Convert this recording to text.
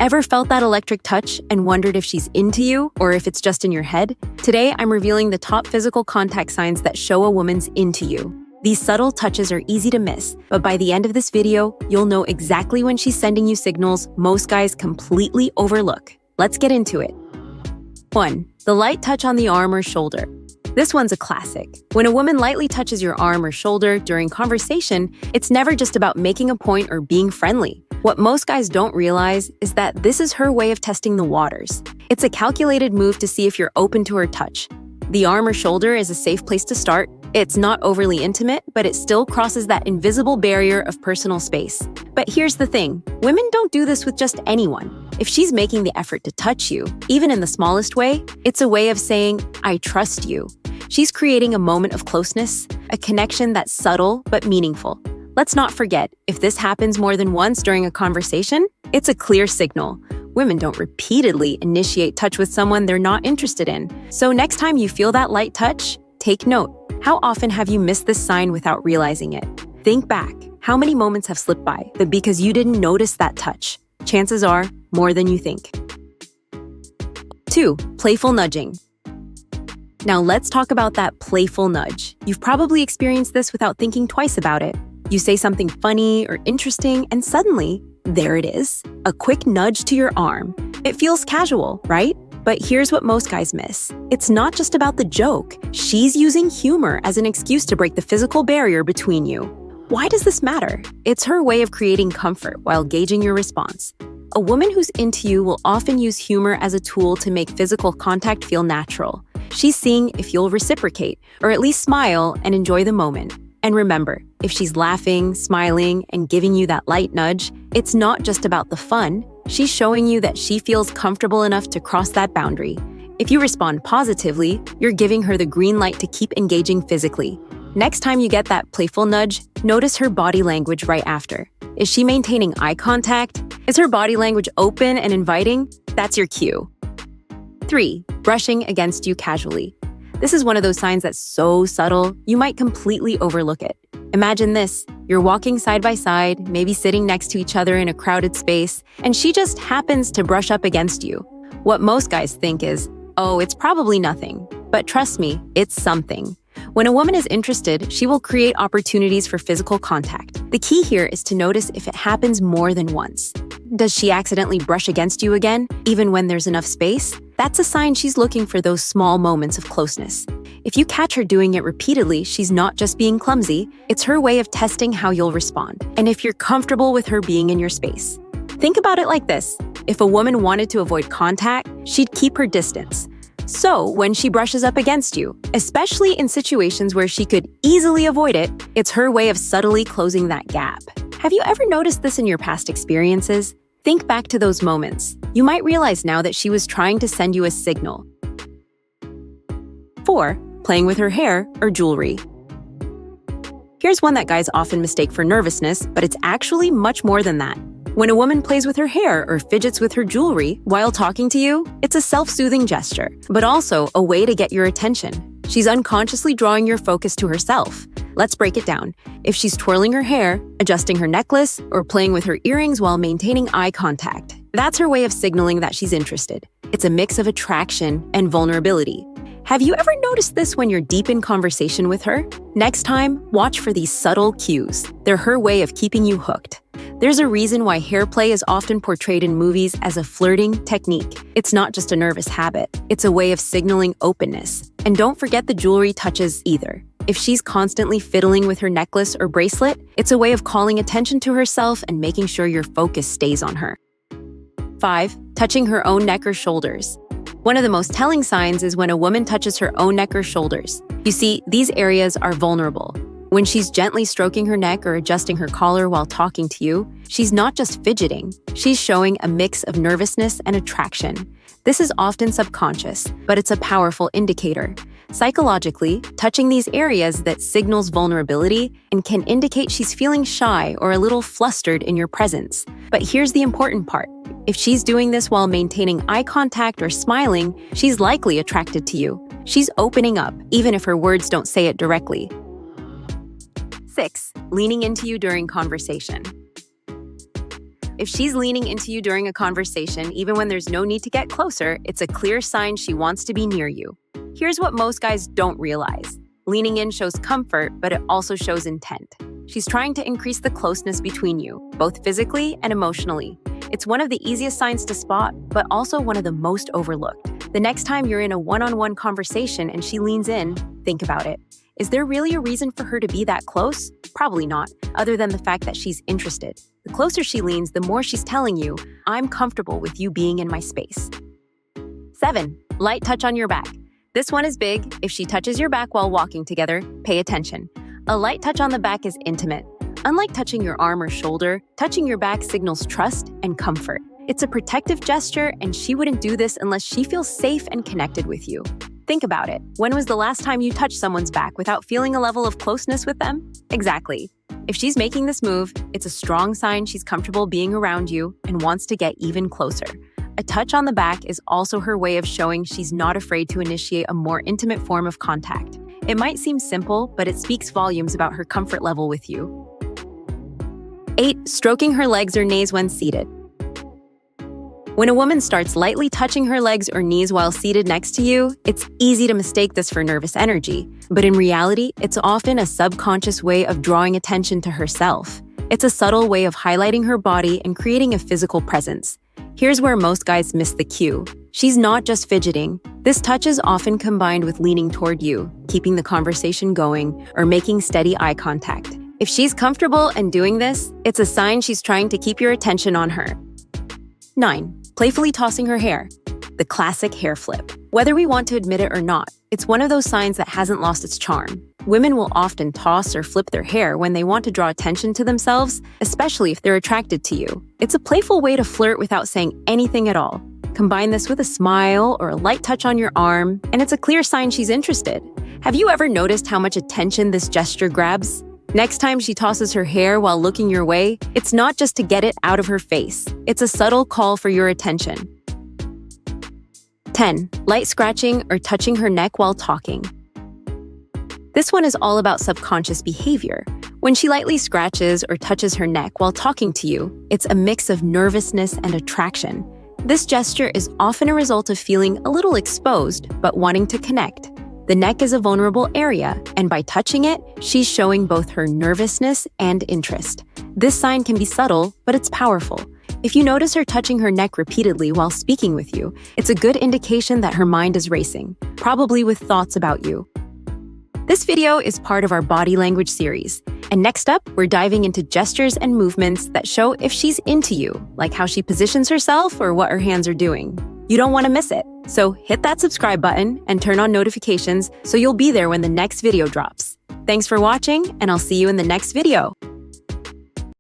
Ever felt that electric touch and wondered if she's into you or if it's just in your head? Today, I'm revealing the top physical contact signs that show a woman's into you. These subtle touches are easy to miss, but by the end of this video, you'll know exactly when she's sending you signals most guys completely overlook. Let's get into it. 1. The light touch on the arm or shoulder. This one's a classic. When a woman lightly touches your arm or shoulder during conversation, it's never just about making a point or being friendly. What most guys don't realize is that this is her way of testing the waters. It's a calculated move to see if you're open to her touch. The arm or shoulder is a safe place to start. It's not overly intimate, but it still crosses that invisible barrier of personal space. But here's the thing, women don't do this with just anyone. If she's making the effort to touch you, even in the smallest way, it's a way of saying, I trust you. She's creating a moment of closeness, a connection that's subtle but meaningful. Let's not forget, if this happens more than once during a conversation, it's a clear signal. Women don't repeatedly initiate touch with someone they're not interested in. So next time you feel that light touch, take note. How often have you missed this sign without realizing it? Think back. How many moments have slipped by because you didn't notice that touch? Chances are, more than you think. 2. Playful nudging. Now let's talk about that playful nudge. You've probably experienced this without thinking twice about it. You say something funny or interesting, and suddenly, there it is. A quick nudge to your arm. It feels casual, right? But here's what most guys miss. It's not just about the joke. She's using humor as an excuse to break the physical barrier between you. Why does this matter? It's her way of creating comfort while gauging your response. A woman who's into you will often use humor as a tool to make physical contact feel natural. She's seeing if you'll reciprocate, or at least smile and enjoy the moment. And remember, if she's laughing, smiling, and giving you that light nudge, it's not just about the fun. She's showing you that she feels comfortable enough to cross that boundary. If you respond positively, you're giving her the green light to keep engaging physically. Next time you get that playful nudge, notice her body language right after. Is she maintaining eye contact? Is her body language open and inviting? That's your cue. 3. Brushing against you casually. This is one of those signs that's so subtle, you might completely overlook it. Imagine this, you're walking side by side, maybe sitting next to each other in a crowded space, and she just happens to brush up against you. What most guys think is, oh, it's probably nothing. But trust me, it's something. When a woman is interested, she will create opportunities for physical contact. The key here is to notice if it happens more than once. Does she accidentally brush against you again, even when there's enough space? That's a sign she's looking for those small moments of closeness. If you catch her doing it repeatedly, she's not just being clumsy, it's her way of testing how you'll respond, and if you're comfortable with her being in your space. Think about it like this. If a woman wanted to avoid contact, she'd keep her distance. So when she brushes up against you, especially in situations where she could easily avoid it, it's her way of subtly closing that gap. Have you ever noticed this in your past experiences? Think back to those moments. You might realize now that she was trying to send you a signal. 4. Playing with her hair or jewelry. Here's one that guys often mistake for nervousness, but it's actually much more than that. When a woman plays with her hair or fidgets with her jewelry while talking to you, it's a self-soothing gesture, but also a way to get your attention. She's unconsciously drawing your focus to herself. Let's break it down. If she's twirling her hair, adjusting her necklace, or playing with her earrings while maintaining eye contact, that's her way of signaling that she's interested. It's a mix of attraction and vulnerability. Have you ever noticed this when you're deep in conversation with her? Next time, watch for these subtle cues. They're her way of keeping you hooked. There's a reason why hair play is often portrayed in movies as a flirting technique. It's not just a nervous habit. It's a way of signaling openness. And don't forget the jewelry touches either. If she's constantly fiddling with her necklace or bracelet, it's a way of calling attention to herself and making sure your focus stays on her. 5. Touching her own neck or shoulders. One of the most telling signs is when a woman touches her own neck or shoulders. You see, these areas are vulnerable. When she's gently stroking her neck or adjusting her collar while talking to you, she's not just fidgeting. She's showing a mix of nervousness and attraction. This is often subconscious, but it's a powerful indicator. Psychologically, touching these areas that signals vulnerability and can indicate she's feeling shy or a little flustered in your presence. But here's the important part. If she's doing this while maintaining eye contact or smiling, she's likely attracted to you. She's opening up, even if her words don't say it directly. 6. Leaning into you during conversation. If she's leaning into you during a conversation, even when there's no need to get closer, it's a clear sign she wants to be near you. Here's what most guys don't realize. Leaning in shows comfort, but it also shows intent. She's trying to increase the closeness between you, both physically and emotionally. It's one of the easiest signs to spot, but also one of the most overlooked. The next time you're in a one-on-one conversation and she leans in, think about it. Is there really a reason for her to be that close? Probably not, other than the fact that she's interested. The closer she leans, the more she's telling you, I'm comfortable with you being in my space. 7. Light touch on your back. This one is big. If she touches your back while walking together, pay attention. A light touch on the back is intimate. Unlike touching your arm or shoulder, touching your back signals trust and comfort. It's a protective gesture, and she wouldn't do this unless she feels safe and connected with you. Think about it. When was the last time you touched someone's back without feeling a level of closeness with them? Exactly. If she's making this move, it's a strong sign she's comfortable being around you and wants to get even closer. A touch on the back is also her way of showing she's not afraid to initiate a more intimate form of contact. It might seem simple, but it speaks volumes about her comfort level with you. 8. Stroking her legs or knees when seated. When a woman starts lightly touching her legs or knees while seated next to you, it's easy to mistake this for nervous energy. But in reality, it's often a subconscious way of drawing attention to herself. It's a subtle way of highlighting her body and creating a physical presence. Here's where most guys miss the cue. She's not just fidgeting. This touch is often combined with leaning toward you, keeping the conversation going, or making steady eye contact. If she's comfortable and doing this, it's a sign she's trying to keep your attention on her. 9. Playfully tossing her hair. The classic hair flip. Whether we want to admit it or not, it's one of those signs that hasn't lost its charm. Women will often toss or flip their hair when they want to draw attention to themselves, especially if they're attracted to you. It's a playful way to flirt without saying anything at all. Combine this with a smile or a light touch on your arm, and it's a clear sign she's interested. Have you ever noticed how much attention this gesture grabs? Next time she tosses her hair while looking your way, it's not just to get it out of her face. It's a subtle call for your attention. 10. Light scratching or touching her neck while talking. This one is all about subconscious behavior. When she lightly scratches or touches her neck while talking to you, it's a mix of nervousness and attraction. This gesture is often a result of feeling a little exposed, but wanting to connect. The neck is a vulnerable area, and by touching it, she's showing both her nervousness and interest. This sign can be subtle, but it's powerful. If you notice her touching her neck repeatedly while speaking with you, it's a good indication that her mind is racing, probably with thoughts about you. This video is part of our body language series, and next up, we're diving into gestures and movements that show if she's into you, like how she positions herself or what her hands are doing. You don't want to miss it, so hit that subscribe button and turn on notifications so you'll be there when the next video drops. Thanks for watching, and I'll see you in the next video.